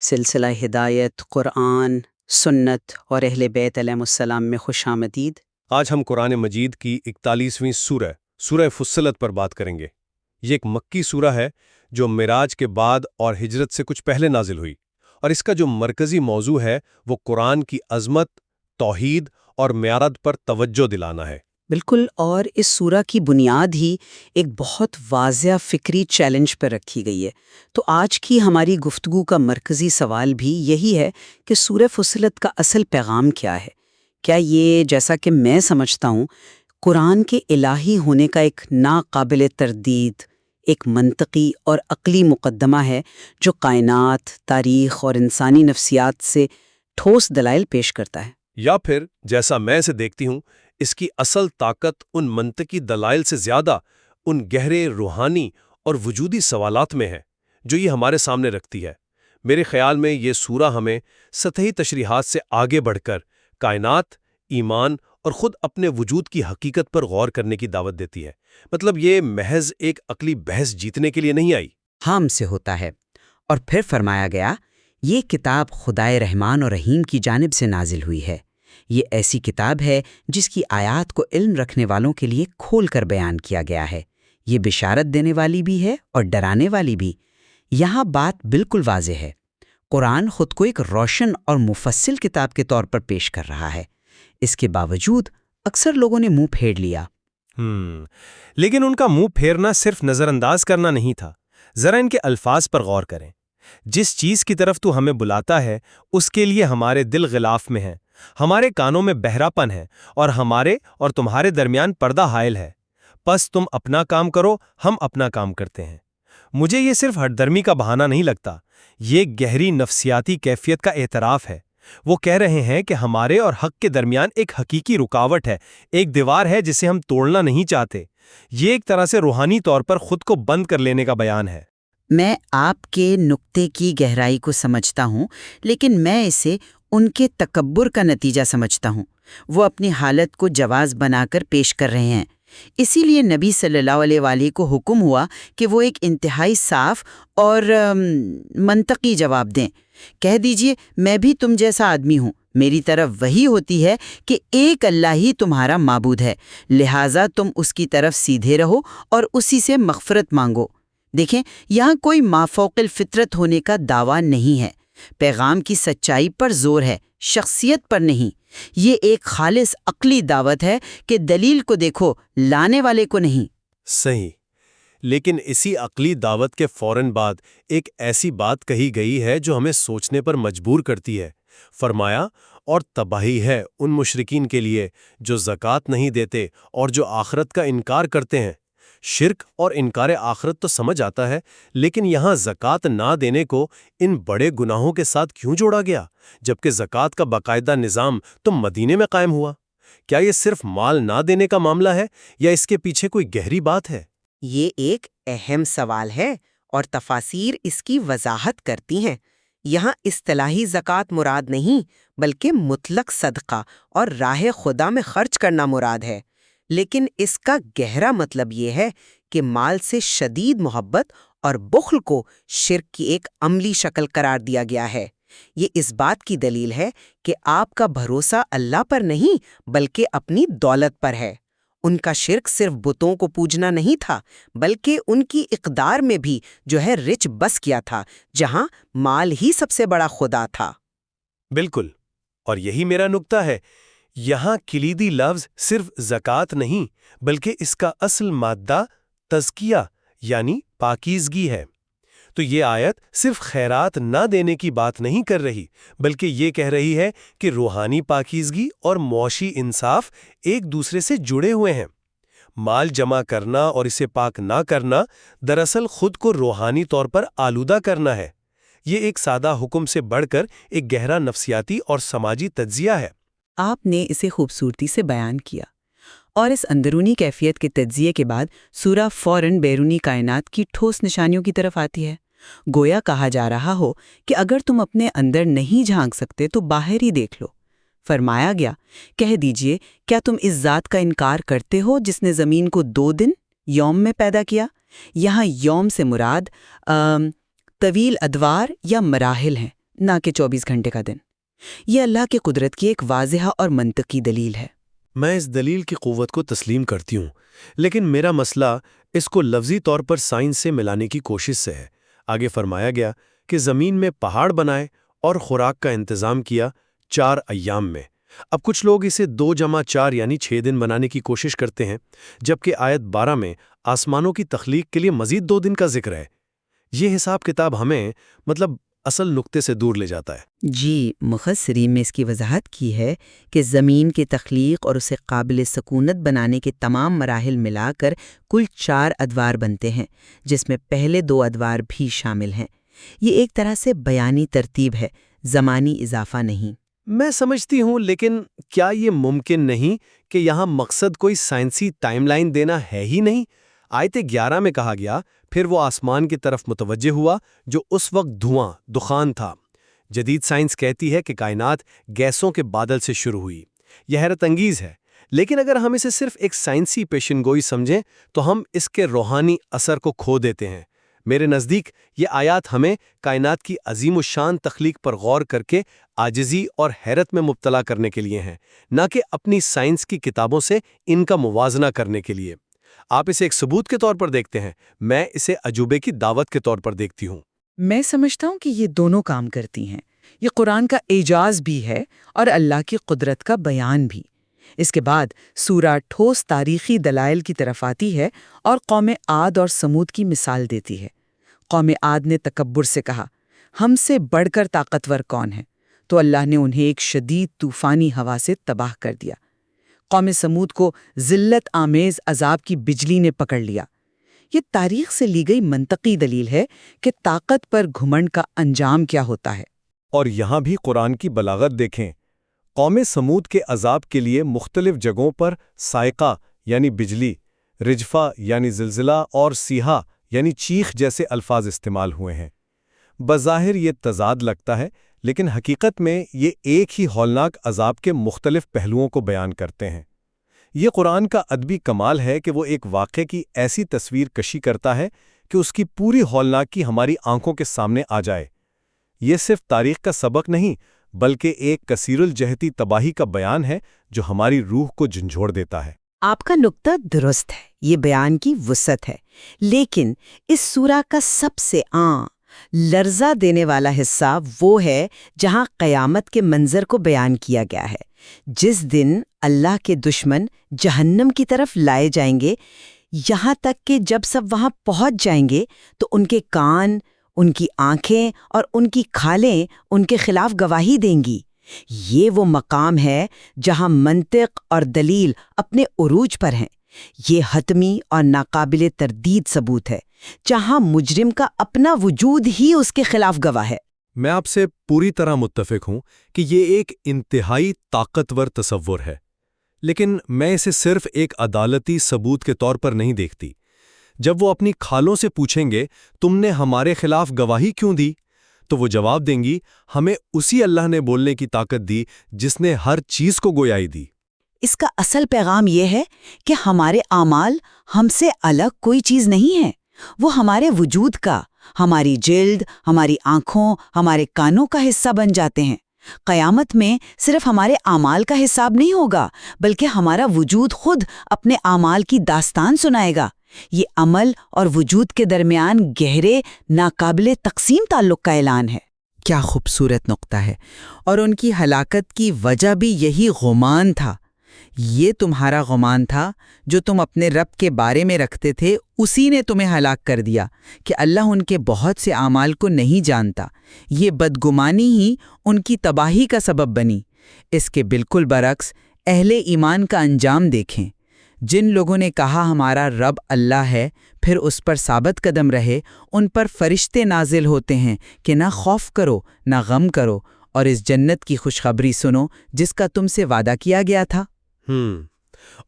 سلسلہ ہدایت، قرآن، سنت اور اہل بیت علیہ السلام میں خوش آمدید۔ آج ہم قرآن مجید کی 41ویں سورہ فصلت پر بات کریں گے۔ یہ ایک مکی سورہ ہے جو معراج کے بعد اور ہجرت سے کچھ پہلے نازل ہوئی، اور اس کا جو مرکزی موضوع ہے وہ قرآن کی عظمت، توحید اور معراج پر توجہ دلانا ہے۔ بالکل، اور اس سورہ کی بنیاد ہی ایک بہت واضح فکری چیلنج پر رکھی گئی ہے۔ تو آج کی ہماری گفتگو کا مرکزی سوال بھی یہی ہے کہ سورہ فصلت کا اصل پیغام کیا ہے؟ کیا یہ، جیسا کہ میں سمجھتا ہوں، قرآن کے الہی ہونے کا ایک ناقابل تردید، ایک منطقی اور عقلی مقدمہ ہے جو کائنات، تاریخ اور انسانی نفسیات سے ٹھوس دلائل پیش کرتا ہے؟ یا پھر جیسا میں اسے دیکھتی ہوں، اس کی اصل طاقت ان منطقی دلائل سے زیادہ ان گہرے روحانی اور وجودی سوالات میں ہے جو یہ ہمارے سامنے رکھتی ہے۔ میرے خیال میں یہ سورہ ہمیں سطحی تشریحات سے آگے بڑھ کر کائنات، ایمان اور خود اپنے وجود کی حقیقت پر غور کرنے کی دعوت دیتی ہے۔ مطلب یہ محض ایک عقلی بحث جیتنے کے لیے نہیں آئی۔ ہم سے ہوتا ہے۔ اور پھر فرمایا گیا، یہ کتاب خدائے رحمان اور رحیم کی جانب سے نازل ہوئی ہے۔ یہ ایسی کتاب ہے جس کی آیات کو علم رکھنے والوں کے لیے کھول کر بیان کیا گیا ہے۔ یہ بشارت دینے والی بھی ہے اور ڈرانے والی بھی۔ یہاں بات بالکل واضح ہے۔ قرآن خود کو ایک روشن اور مفصل کتاب کے طور پر پیش کر رہا ہے۔ اس کے باوجود اکثر لوگوں نے منہ پھیر لیا۔ لیکن ان کا منہ پھیرنا صرف نظر انداز کرنا نہیں تھا۔ ذرا ان کے الفاظ پر غور کریں۔ جس چیز کی طرف تو ہمیں بلاتا ہے اس کے لیے ہمارے دل غلاف میں ہیں، ہمارے کانوں میں بہراپن ہے، اور ہمارے اور تمہارے درمیان پردہ حائل ہے۔ پس تم اپنا کام کرو، ہم اپنا کام کرتے ہیں۔ مجھے یہ صرف ہٹ درمی کا بہانہ نہیں لگتا، یہ گہری نفسیاتی کیفیت کا اعتراف ہے۔ وہ کہہ رہے ہیں کہ ہمارے اور حق کے درمیان ایک حقیقی رکاوٹ ہے، ایک دیوار ہے جسے ہم توڑنا نہیں چاہتے۔ یہ ایک طرح سے روحانی طور پر خود کو بند کر لینے کا بیان ہے۔ میں آپ کے نقطے کی گہرائی کو سمجھتا ہوں، لیکن میں اسے ان کے تکبر کا نتیجہ سمجھتا ہوں۔ وہ اپنی حالت کو جواز بنا کر پیش کر رہے ہیں۔ اسی لیے نبی صلی اللہ علیہ وآلہ کو حکم ہوا کہ وہ ایک انتہائی صاف اور منطقی جواب دیں۔ کہہ دیجئے، میں بھی تم جیسا آدمی ہوں، میری طرف وہی ہوتی ہے کہ ایک اللہ ہی تمہارا معبود ہے، لہٰذا تم اس کی طرف سیدھے رہو اور اسی سے مغفرت مانگو۔ دیکھیں، یہاں کوئی مافوق الفطرت ہونے کا دعویٰ نہیں ہے۔ پیغام کی سچائی پر زور ہے، شخصیت پر نہیں۔ یہ ایک خالص عقلی دعوت ہے کہ دلیل کو دیکھو، لانے والے کو نہیں۔ صحیح، لیکن اسی عقلی دعوت کے فوراً بعد ایک ایسی بات کہی گئی ہے جو ہمیں سوچنے پر مجبور کرتی ہے۔ فرمایا، اور تباہی ہے ان مشرکین کے لیے جو زکوٰۃ نہیں دیتے اور جو آخرت کا انکار کرتے ہیں۔ شرک اور انکار آخرت تو سمجھ آتا ہے، لیکن یہاں زکوٰۃ نہ دینے کو ان بڑے گناہوں کے ساتھ کیوں جوڑا گیا، جبکہ زکوٰۃ کا باقاعدہ نظام تو مدینے میں قائم ہوا؟ کیا یہ صرف مال نہ دینے کا معاملہ ہے یا اس کے پیچھے کوئی گہری بات ہے؟ یہ ایک اہم سوال ہے اور تفاسیر اس کی وضاحت کرتی ہیں۔ یہاں اصطلاحی زکوٰۃ مراد نہیں، بلکہ مطلق صدقہ اور راہ خدا میں خرچ کرنا مراد ہے۔ لیکن اس کا گہرا مطلب یہ ہے کہ مال سے شدید محبت اور بخل کو شرک کی ایک عملی شکل قرار دیا گیا ہے۔ یہ اس بات کی دلیل ہے کہ آپ کا بھروسہ اللہ پر نہیں بلکہ اپنی دولت پر ہے۔ ان کا شرک صرف بتوں کو پوجنا نہیں تھا، بلکہ ان کی اقدار میں بھی جو ہے رچ بس کیا تھا، جہاں مال ہی سب سے بڑا خدا تھا۔ بالکل، اور یہی میرا نقطہ ہے۔ یہاں کلیدی لفظ صرف زکوٰۃ نہیں، بلکہ اس کا اصل مادہ تزکیہ یعنی پاکیزگی ہے۔ تو یہ آیت صرف خیرات نہ دینے کی بات نہیں کر رہی، بلکہ یہ کہہ رہی ہے کہ روحانی پاکیزگی اور معاشی انصاف ایک دوسرے سے جڑے ہوئے ہیں۔ مال جمع کرنا اور اسے پاک نہ کرنا دراصل خود کو روحانی طور پر آلودہ کرنا ہے۔ یہ ایک سادہ حکم سے بڑھ کر ایک گہرا نفسیاتی اور سماجی تجزیہ ہے۔ آپ نے اسے خوبصورتی سے بیان کیا، اور اس اندرونی کیفیت کے تجزیے کے بعد سورہ فوراً بیرونی کائنات کی ٹھوس نشانیوں کی طرف آتی ہے۔ گویا کہا جا رہا ہو کہ اگر تم اپنے اندر نہیں جھانک سکتے تو باہر ہی دیکھ لو۔ فرمایا گیا، کہہ دیجئے، کیا تم اس ذات کا انکار کرتے ہو جس نے زمین کو 2 دن یوم میں پیدا کیا؟ یہاں یوم سے مراد طویل ادوار یا مراحل ہیں، نہ کہ 24 گھنٹے کا دن۔ یہ اللہ کی قدرت کی ایک واضح اور منطقی دلیل ہے۔ میں اس دلیل کی قوت کو تسلیم کرتی ہوں، لیکن میرا مسئلہ اس کو لفظی طور پر سائنس سے ملانے کی کوشش سے ہے۔ آگے فرمایا گیا کہ زمین میں پہاڑ بنائے اور خوراک کا انتظام کیا 4 ایام میں۔ اب کچھ لوگ اسے 2+4 یعنی 6 دن بنانے کی کوشش کرتے ہیں، جبکہ آیت 12 میں آسمانوں کی تخلیق کے لیے مزید 2 دن کا ذکر ہے۔ یہ حساب کتاب ہمیں اصل نقطے سے دور لے جاتا ہے۔ جی، مفسرین میں اس کی وضاحت کی ہے کہ زمین کی تخلیق اور اسے قابل سکونت بنانے کے تمام مراحل ملا کر کل 4 ادوار بنتے ہیں، جس میں پہلے 2 ادوار بھی شامل ہیں۔ یہ ایک طرح سے بیانی ترتیب ہے، زمانی اضافہ نہیں۔ میں سمجھتی ہوں، لیکن کیا یہ ممکن نہیں کہ یہاں مقصد کوئی سائنسی ٹائم لائن دینا ہے ہی نہیں؟ آیت 11 میں کہا گیا، پھر وہ آسمان کی طرف متوجہ ہوا جو اس وقت دھواں دخان تھا۔ جدید سائنس کہتی ہے کہ کائنات گیسوں کے بادل سے شروع ہوئی۔ یہ حیرت انگیز ہے، لیکن اگر ہم اسے صرف ایک سائنسی پیشن گوئی سمجھیں تو ہم اس کے روحانی اثر کو کھو دیتے ہیں۔ میرے نزدیک یہ آیات ہمیں کائنات کی عظیم الشان تخلیق پر غور کر کے عاجزی اور حیرت میں مبتلا کرنے کے لیے ہیں، نہ کہ اپنی سائنس کی کتابوں سے ان کا موازنہ کرنے کے لیے۔ آپ اسے ایک ثبوت کے طور پر دیکھتے ہیں، میں اسے عجوبے کی دعوت کے طور پر دیکھتی ہوں۔ میں سمجھتا ہوں کہ یہ دونوں کام کرتی ہیں۔ یہ قرآن کا اعجاز بھی ہے اور اللہ کی قدرت کا بیان بھی۔ اس کے بعد سورہ ٹھوس تاریخی دلائل کی طرف آتی ہے اور قوم عاد اور سمود کی مثال دیتی ہے۔ قوم عاد نے تکبر سے کہا، ہم سے بڑھ کر طاقتور کون ہے؟ تو اللہ نے انہیں ایک شدید طوفانی ہوا سے تباہ کر دیا۔ قوم سمود کو ذلت آمیز عذاب کی بجلی نے پکڑ لیا۔ یہ تاریخ سے لی گئی منطقی دلیل ہے کہ طاقت پر گھمنڈ کا انجام کیا ہوتا ہے۔ اور یہاں بھی قرآن کی بلاغت دیکھیں۔ قوم سمود کے عذاب کے لیے مختلف جگہوں پر صاعقہ یعنی بجلی، رجفہ یعنی زلزلہ اور سیحہ یعنی چیخ جیسے الفاظ استعمال ہوئے ہیں۔ بظاہر یہ تضاد لگتا ہے، لیکن حقیقت میں یہ ایک ہی ہولناک عذاب کے مختلف پہلوؤں کو بیان کرتے ہیں۔ یہ قرآن کا ادبی کمال ہے کہ وہ ایک واقعے کی ایسی تصویر کشی کرتا ہے کہ اس کی پوری ہولناکی ہماری آنکھوں کے سامنے آ جائے۔ یہ صرف تاریخ کا سبق نہیں، بلکہ ایک کثیر الجہتی تباہی کا بیان ہے جو ہماری روح کو جھنجھوڑ دیتا ہے۔ آپ کا نقطہ درست ہے، یہ بیان کی وسعت ہے، لیکن اس سورہ کا سب سے عام لرزہ دینے والا حصہ وہ ہے جہاں قیامت کے منظر کو بیان کیا گیا ہے، جس دن اللہ کے دشمن جہنم کی طرف لائے جائیں گے، یہاں تک کہ جب سب وہاں پہنچ جائیں گے تو ان کے کان، ان کی آنکھیں اور ان کی کھالیں ان کے خلاف گواہی دیں گی۔ یہ وہ مقام ہے جہاں منطق اور دلیل اپنے عروج پر ہیں۔ یہ حتمی اور ناقابل تردید ثبوت ہے، جہاں مجرم کا اپنا وجود ہی اس کے خلاف گواہ ہے۔ میں آپ سے پوری طرح متفق ہوں کہ یہ ایک انتہائی طاقتور تصور ہے، لیکن میں اسے صرف ایک عدالتی ثبوت کے طور پر نہیں دیکھتی۔ جب وہ اپنی کھالوں سے پوچھیں گے تم نے ہمارے خلاف گواہی کیوں دی، تو وہ جواب دیں گی ہمیں اسی اللہ نے بولنے کی طاقت دی جس نے ہر چیز کو گویائی دی۔ اس کا اصل پیغام یہ ہے کہ ہمارے اعمال ہم سے الگ کوئی چیز نہیں ہے، وہ ہمارے وجود کا، ہماری جلد، ہماری آنکھوں، ہمارے کانوں کا حصہ بن جاتے ہیں۔ قیامت میں صرف ہمارے اعمال کا حساب نہیں ہوگا، بلکہ ہمارا وجود خود اپنے اعمال کی داستان سنائے گا۔ یہ عمل اور وجود کے درمیان گہرے، ناقابل تقسیم تعلق کا اعلان ہے۔ کیا خوبصورت نقطہ ہے، اور ان کی ہلاکت کی وجہ بھی یہی گمان تھا۔ یہ تمہارا گمان تھا جو تم اپنے رب کے بارے میں رکھتے تھے، اسی نے تمہیں ہلاک کر دیا کہ اللہ ان کے بہت سے اعمال کو نہیں جانتا۔ یہ بدگمانی ہی ان کی تباہی کا سبب بنی۔ اس کے بالکل برعکس اہل ایمان کا انجام دیکھیں۔ جن لوگوں نے کہا ہمارا رب اللہ ہے، پھر اس پر ثابت قدم رہے، ان پر فرشتے نازل ہوتے ہیں کہ نہ خوف کرو نہ غم کرو، اور اس جنت کی خوشخبری سنو جس کا تم سے وعدہ کیا گیا تھا۔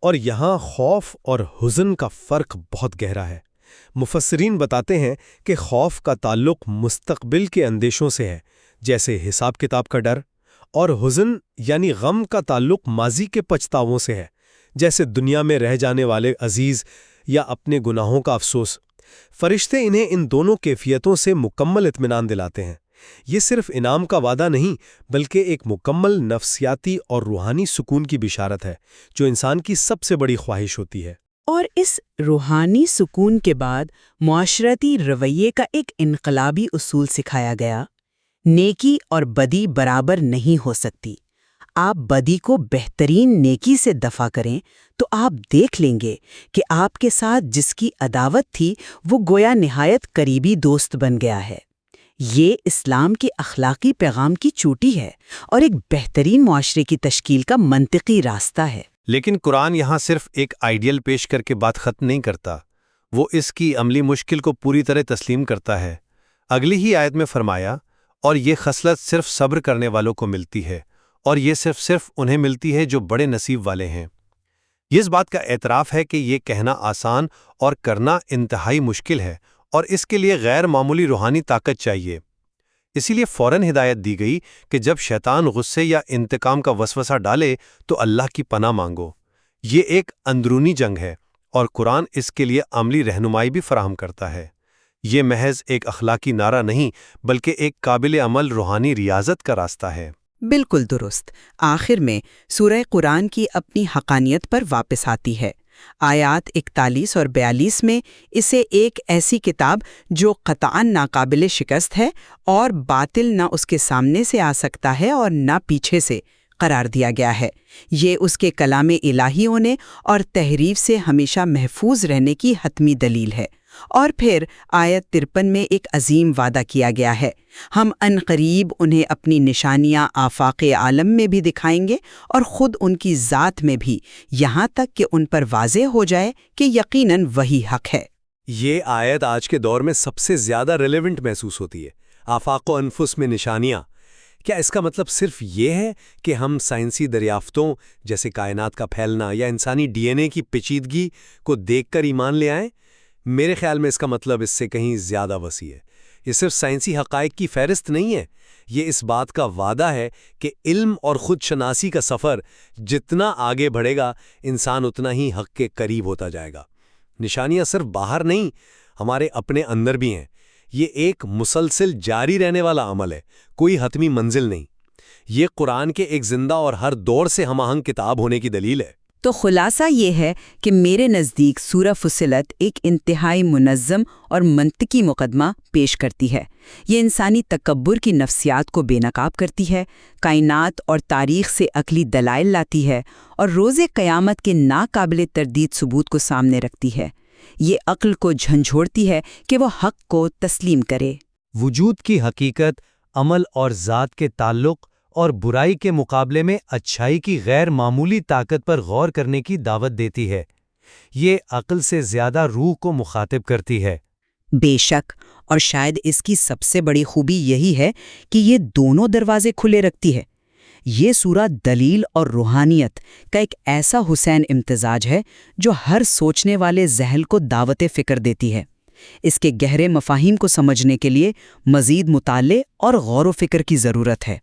اور یہاں خوف اور حزن کا فرق بہت گہرا ہے۔ مفسرین بتاتے ہیں کہ خوف کا تعلق مستقبل کے اندیشوں سے ہے، جیسے حساب کتاب کا ڈر، اور حزن یعنی غم کا تعلق ماضی کے پچھتاووں سے ہے، جیسے دنیا میں رہ جانے والے عزیز یا اپنے گناہوں کا افسوس۔ فرشتے انہیں ان دونوں کیفیتوں سے مکمل اطمینان دلاتے ہیں۔ یہ صرف انعام کا وعدہ نہیں بلکہ ایک مکمل نفسیاتی اور روحانی سکون کی بشارت ہے جو انسان کی سب سے بڑی خواہش ہوتی ہے۔ اور اس روحانی سکون کے بعد معاشرتی رویے کا ایک انقلابی اصول سکھایا گیا: نیکی اور بدی برابر نہیں ہو سکتی۔ آپ بدی کو بہترین نیکی سے دفع کریں تو آپ دیکھ لیں گے کہ آپ کے ساتھ جس کی عداوت تھی وہ گویا نہایت قریبی دوست بن گیا ہے۔ یہ اسلام کے اخلاقی پیغام کی چوٹی ہے اور ایک بہترین معاشرے کی تشکیل کا منطقی راستہ ہے۔ لیکن قرآن یہاں صرف ایک آئیڈیل پیش کر کے بات ختم نہیں کرتا، وہ اس کی عملی مشکل کو پوری طرح تسلیم کرتا ہے۔ اگلی ہی آیت میں فرمایا، اور یہ خصلت صرف صبر کرنے والوں کو ملتی ہے، اور یہ صرف انہیں ملتی ہے جو بڑے نصیب والے ہیں۔ یہ اس بات کا اعتراف ہے کہ یہ کہنا آسان اور کرنا انتہائی مشکل ہے، اور اس کے لیے غیر معمولی روحانی طاقت چاہیے۔ اسی لیے فوراً ہدایت دی گئی کہ جب شیطان غصے یا انتقام کا وسوسہ ڈالے تو اللہ کی پناہ مانگو۔ یہ ایک اندرونی جنگ ہے، اور قرآن اس کے لیے عملی رہنمائی بھی فراہم کرتا ہے۔ یہ محض ایک اخلاقی نعرہ نہیں بلکہ ایک قابل عمل روحانی ریاضت کا راستہ ہے۔ بالکل درست۔ آخر میں سورہ قرآن کی اپنی حقانیت پر واپس آتی ہے۔ آیات 41 اور 42 میں اسے ایک ایسی کتاب جو قطعاً ناقابل شکست ہے اور باطل نہ اس کے سامنے سے آ سکتا ہے اور نہ پیچھے سے، قرار دیا گیا ہے۔ یہ اس کے کلام الہی ہونے اور تحریف سے ہمیشہ محفوظ رہنے کی حتمی دلیل ہے۔ اور پھر آیت 53 میں ایک عظیم وعدہ کیا گیا ہے: ہم عنقریب انہیں اپنی نشانیاں آفاق عالم میں بھی دکھائیں گے اور خود ان کی ذات میں بھی، یہاں تک کہ ان پر واضح ہو جائے کہ یقیناً وہی حق ہے۔ یہ آیت آج کے دور میں سب سے زیادہ ریلیونٹ محسوس ہوتی ہے۔ آفاق و انفس میں نشانیاں، کیا اس کا مطلب صرف یہ ہے کہ ہم سائنسی دریافتوں جیسے کائنات کا پھیلنا یا انسانی ڈی این اے کی پیچیدگی کو دیکھ کر ایمان لے آئیں؟ میرے خیال میں اس کا مطلب اس سے کہیں زیادہ وسیع ہے۔ یہ صرف سائنسی حقائق کی فہرست نہیں ہے، یہ اس بات کا وعدہ ہے کہ علم اور خود شناسی کا سفر جتنا آگے بڑھے گا، انسان اتنا ہی حق کے قریب ہوتا جائے گا۔ نشانیاں صرف باہر نہیں، ہمارے اپنے اندر بھی ہیں۔ یہ ایک مسلسل جاری رہنے والا عمل ہے، کوئی حتمی منزل نہیں۔ یہ قرآن کے ایک زندہ اور ہر دور سے ہم آہنگ کتاب ہونے کی دلیل ہے۔ تو خلاصہ یہ ہے کہ میرے نزدیک سورہ فصلت ایک انتہائی منظم اور منطقی مقدمہ پیش کرتی ہے۔ یہ انسانی تکبر کی نفسیات کو بے نقاب کرتی ہے، کائنات اور تاریخ سے عقلی دلائل لاتی ہے، اور روز قیامت کے ناقابل تردید ثبوت کو سامنے رکھتی ہے۔ یہ عقل کو جھنجھوڑتی ہے کہ وہ حق کو تسلیم کرے۔ وجود کی حقیقت، عمل اور ذات کے تعلق اور برائی کے مقابلے میں اچھائی کی غیر معمولی طاقت پر غور کرنے کی دعوت دیتی ہے۔ یہ عقل سے زیادہ روح کو مخاطب کرتی ہے۔ بے شک، اور شاید اس کی سب سے بڑی خوبی یہی ہے کہ یہ دونوں دروازے کھلے رکھتی ہے۔ یہ سورہ دلیل اور روحانیت کا ایک ایسا حسین امتزاج ہے جو ہر سوچنے والے ذہن کو دعوت فکر دیتی ہے۔ اس کے گہرے مفاہیم کو سمجھنے کے لیے مزید مطالعے اور غور و فکر کی ضرورت ہے۔